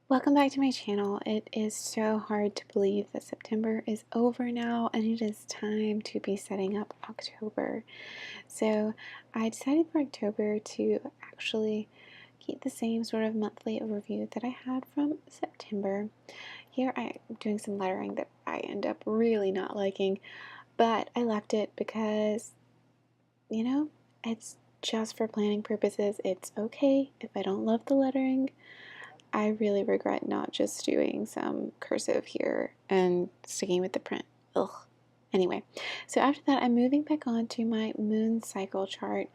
Welcome back to my channel. It is so hard to believe that September is over now and it is time to be setting up October. So I decided for October to actually keep the same sort of monthly overview that I had from September. Here I'm doing some lettering that I end up really not liking, but I left it because, it's just for planning purposes. It's okay if I don't love the lettering. I really regret not just doing some cursive here and sticking with the print. Ugh. Anyway, so after that, I'm moving back on to my moon cycle chart.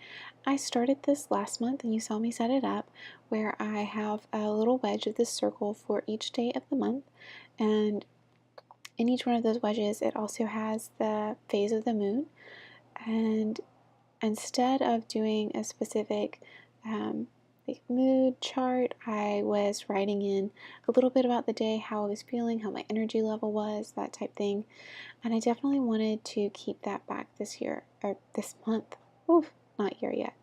I started this last month and you saw me set it up where I have a little wedge of this circle for each day of the month. And in each one of those wedges, it also has the phase of the moon. And instead of doing a specific mood chart, I was writing in a little bit about the day, how I was feeling, how my energy level was, that type thing. And I definitely wanted to keep that back this year, or this month. Oof, not here yet.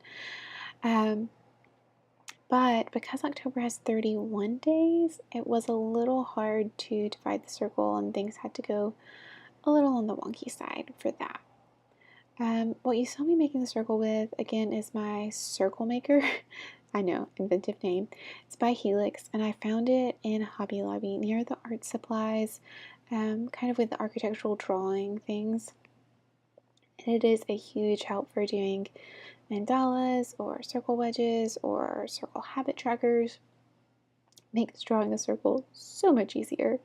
But because October has 31 days, it was a little hard to divide the circle and things had to go a little on the wonky side for that. What you saw me making the circle with, again, is my circle maker. I know, inventive name. It's by Helix, and I found it in Hobby Lobby near the art supplies, kind of with the architectural drawing things. And it is a huge help for doing mandalas or circle wedges or circle habit trackers. Makes drawing a circle so much easier.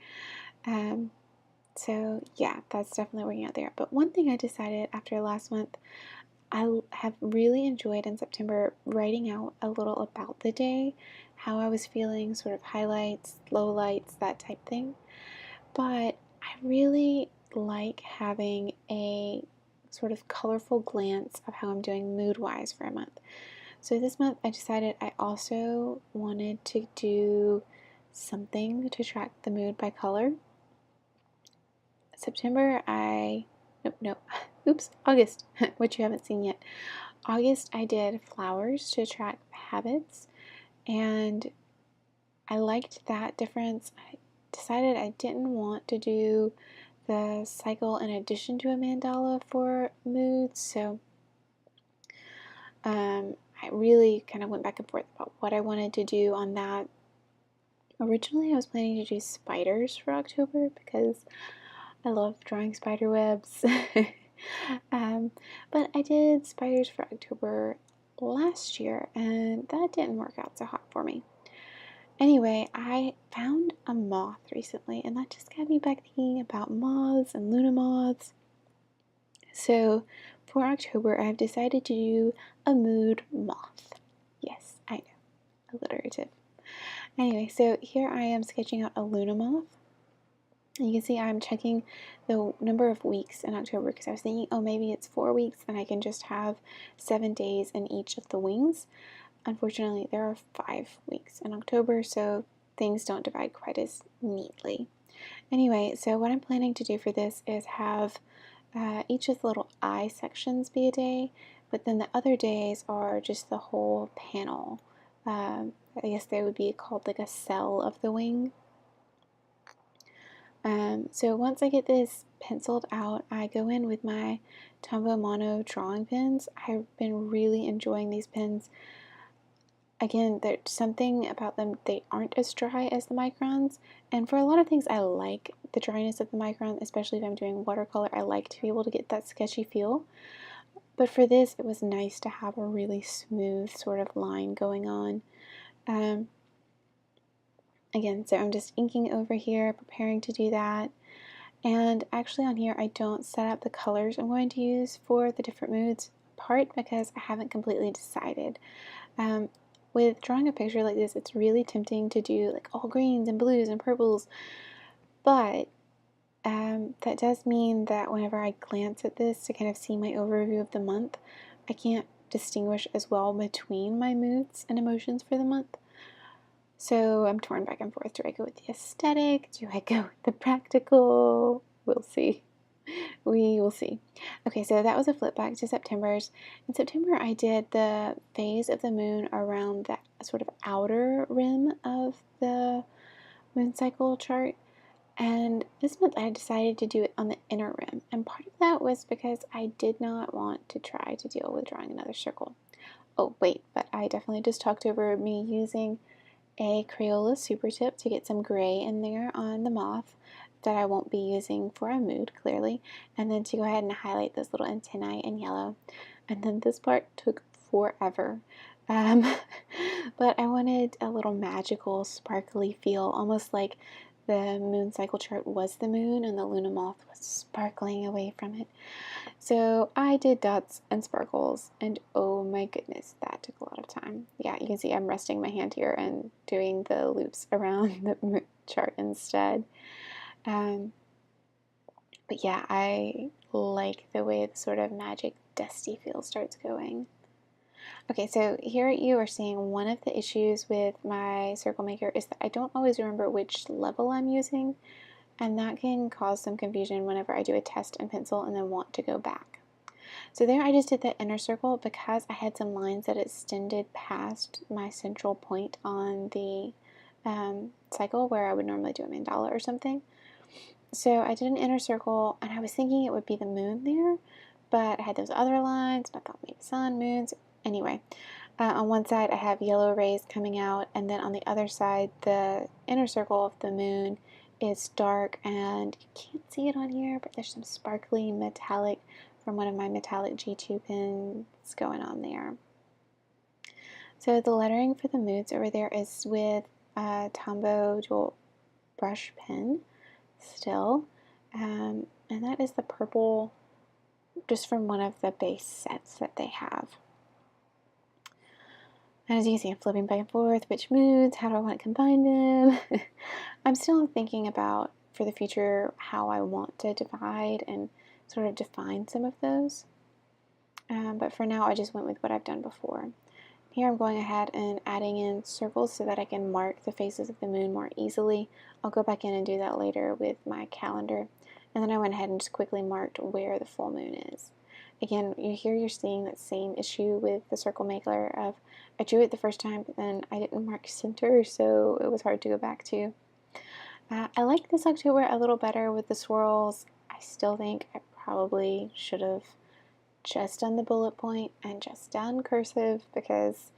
So yeah, that's definitely working out there. But one thing I decided after last month, I have really enjoyed in September writing out a little about the day, how I was feeling, sort of highlights, lowlights, that type thing. But I really like having a sort of colorful glance of how I'm doing mood-wise for a month. So this month I decided I also wanted to do something to track the mood by color. September, August, which you haven't seen yet. August, I did flowers to track habits, and I liked that difference. I decided I didn't want to do the cycle in addition to a mandala for moods, so I really kind of went back and forth about what I wanted to do on that. Originally, I was planning to do spiders for October because I love drawing spider webs. But I did spiders for October last year, and that didn't work out so hot for me. Anyway, I found a moth recently, and that just got me back thinking about moths and Luna moths. So for October, I've decided to do a mood moth. Yes, I know, alliterative. Anyway, so here I am sketching out a Luna moth. And you can see I'm checking the number of weeks in October because I was thinking, oh, maybe it's 4 weeks and I can just have 7 days in each of the wings. Unfortunately, there are 5 weeks in October, so things don't divide quite as neatly. Anyway, so what I'm planning to do for this is have each of the little eye sections be a day, but then the other days are just the whole panel. I guess they would be called like a cell of the wing. So once I get this penciled out, I go in with my Tombow Mono drawing pens. I've been really enjoying these pens. Again, there's something about them, they aren't as dry as the microns, and for a lot of things I like the dryness of the micron, especially if I'm doing watercolor. I like to be able to get that sketchy feel. But for this, it was nice to have a really smooth sort of line going on. Again, so I'm just inking over here, preparing to do that. And actually on here, I don't set up the colors I'm going to use for the different moods, part because I haven't completely decided. With drawing a picture like this, it's really tempting to do like all greens and blues and purples, but that does mean that whenever I glance at this to kind of see my overview of the month, I can't distinguish as well between my moods and emotions for the month. So I'm torn back and forth. Do I go with the aesthetic? Do I go with the practical? We'll see. We will see. Okay, so that was a flip back to September's. In September, I did the phase of the moon around that sort of outer rim of the moon cycle chart. And this month I decided to do it on the inner rim. And part of that was because I did not want to try to deal with drawing another circle. Oh, wait, but I definitely just talked over me using a Crayola Supertip to get some gray in there on the moth that I won't be using for a mood, clearly. And then to go ahead and highlight those little antennae in yellow. And then this part took forever. But I wanted a little magical, sparkly feel, almost like the moon cycle chart was the moon and the Luna moth was sparkling away from it. So I did dots and sparkles, and oh my goodness, that took a lot of time. Yeah, you can see I'm resting my hand here and doing the loops around the moon chart instead. But yeah, I like the way the sort of magic dusty feel starts going. Okay, so here you are seeing one of the issues with my circle maker is that I don't always remember which level I'm using, and that can cause some confusion whenever I do a test in pencil and then want to go back. So there I just did the inner circle because I had some lines that extended past my central point on the cycle where I would normally do a mandala or something. So I did an inner circle, and I was thinking it would be the moon there, but I had those other lines, and I thought maybe sun, moons. Anyway, on one side I have yellow rays coming out, and then on the other side, the inner circle of the moon is dark, and you can't see it on here, but there's some sparkly metallic from one of my metallic G2 pens going on there. So the lettering for the moods over there is with Tombow dual brush pen still, and that is the purple, just from one of the base sets that they have. And as you can see, I'm flipping back and forth, which moods, how do I want to combine them? I'm still thinking about, for the future, how I want to divide and sort of define some of those. But for now, I just went with what I've done before. Here I'm going ahead and adding in circles so that I can mark the faces of the moon more easily. I'll go back in and do that later with my calendar. And then I went ahead and just quickly marked where the full moon is. Again, you're seeing that same issue with the circle maker of I drew it the first time, but then I didn't mark center, so it was hard to go back to. I like this October a little better with the swirls. I still think I probably should have just done the bullet point and just done cursive, because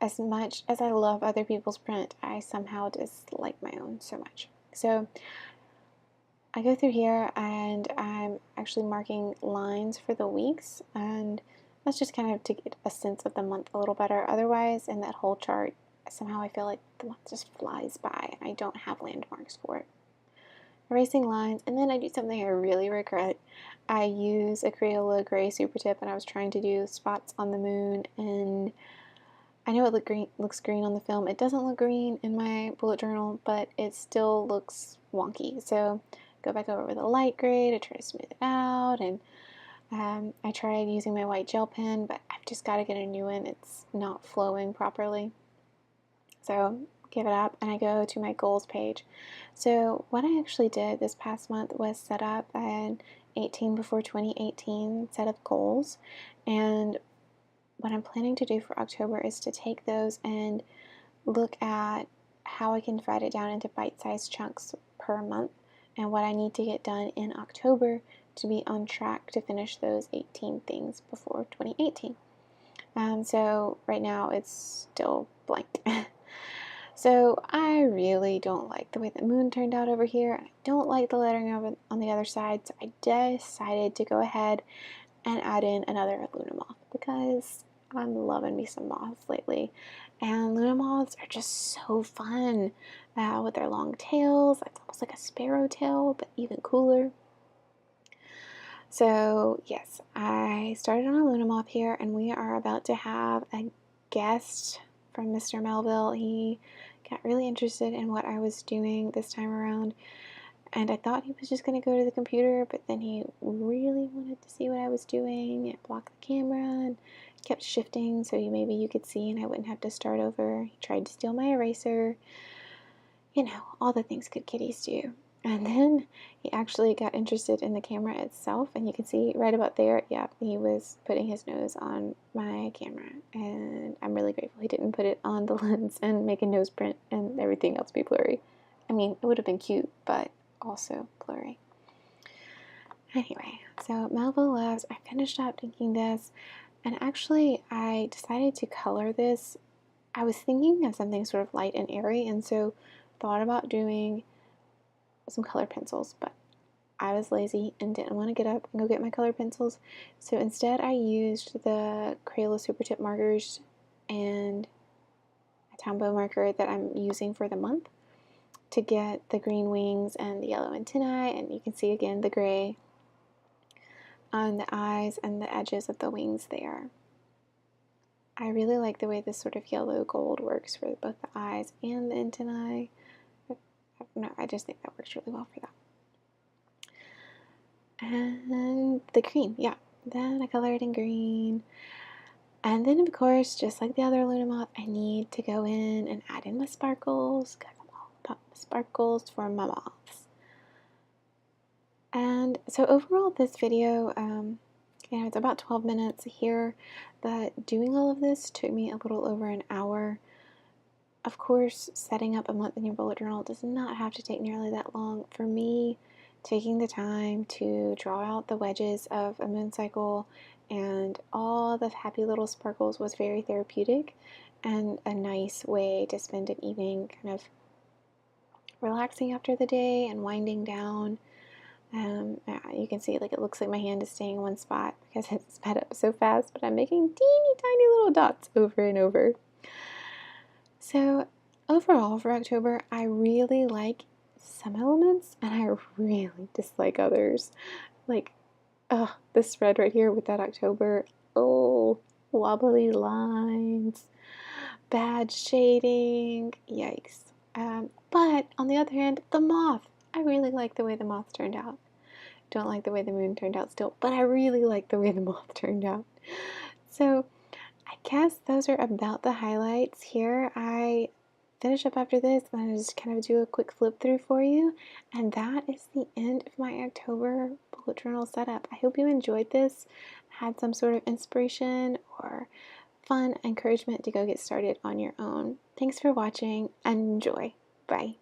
as much as I love other people's print, I somehow dislike my own so much. So I go through here and I'm actually marking lines for the weeks, and that's just kind of to get a sense of the month a little better. Otherwise, in that whole chart, somehow I feel like the month just flies by and I don't have landmarks for it. Erasing lines, and then I do something I really regret. I use a Crayola gray Supertip, and I was trying to do spots on the moon, and I know it looks green on the film. It doesn't look green in my bullet journal, but it still looks wonky. So go back over with a light gray to try to smooth it out, and I tried using my white gel pen, but I've just got to get a new one. It's not flowing properly. So give it up, and I go to my goals page. So what I actually did this past month was set up an 18 before 2018 set of goals, and what I'm planning to do for October is to take those and look at how I can divide it down into bite-sized chunks per month and what I need to get done in October to be on track to finish those 18 things before 2018. So right now it's still blank. So I really don't like the way the moon turned out over here. I don't like the lettering over on the other side, so I decided to go ahead and add in another Luna moth because I'm loving me some moths lately. And Luna moths are just so fun with their long tails. It's almost like a sparrow tail, but even cooler. So yes, I started on a Luna moth here, and we are about to have a guest from Mr. Melville. He got really interested in what I was doing this time around, and I thought he was just going to go to the computer, but then he really wanted to see what I was doing and block the camera and kept shifting so maybe you could see and I wouldn't have to start over. He tried to steal my eraser. You know, all the things good kitties do. And then he actually got interested in the camera itself, and you can see right about there, yeah, he was putting his nose on my camera, and I'm really grateful he didn't put it on the lens and make a nose print and everything else be blurry. I mean, it would have been cute, but also blurry. Anyway, so Melville Loves, I finished up inking this, and actually I decided to color this. I was thinking of something sort of light and airy, and so thought about doing some color pencils, but I was lazy and didn't want to get up and go get my color pencils. So instead I used the Crayola Supertip markers and a Tombow marker that I'm using for the month to get the green wings and the yellow antennae, and you can see again the gray on the eyes and the edges of the wings there. I really like the way this sort of yellow gold works for both the eyes and the antennae. I just think that works really well for that. And the green, yeah. Then I colored in green. And then, of course, just like the other Luna Moth, I need to go in and add in my sparkles, because I'm all about sparkles for my moths. And so overall, this video, it's about 12 minutes here, but doing all of this took me a little over an hour. Of course, setting up a month in your bullet journal does not have to take nearly that long. For me, taking the time to draw out the wedges of a moon cycle and all the happy little sparkles was very therapeutic and a nice way to spend an evening kind of relaxing after the day and winding down. You can see like it looks like my hand is staying in one spot because it's sped up so fast, but I'm making teeny tiny little dots over and over. So overall for October, I really like some elements and I really dislike others. Like, this red right here with that October, wobbly lines, bad shading, yikes. But on the other hand, the moth, I really like the way the moth turned out. Don't like the way the moon turned out still, but I really like the way the moth turned out. So I guess those are about the highlights here. I finish up after this and I just kind of do a quick flip through for you, and that is the end of my October bullet journal setup. I hope you enjoyed this, had some sort of inspiration or fun encouragement to go get started on your own. Thanks for watching and enjoy. Bye.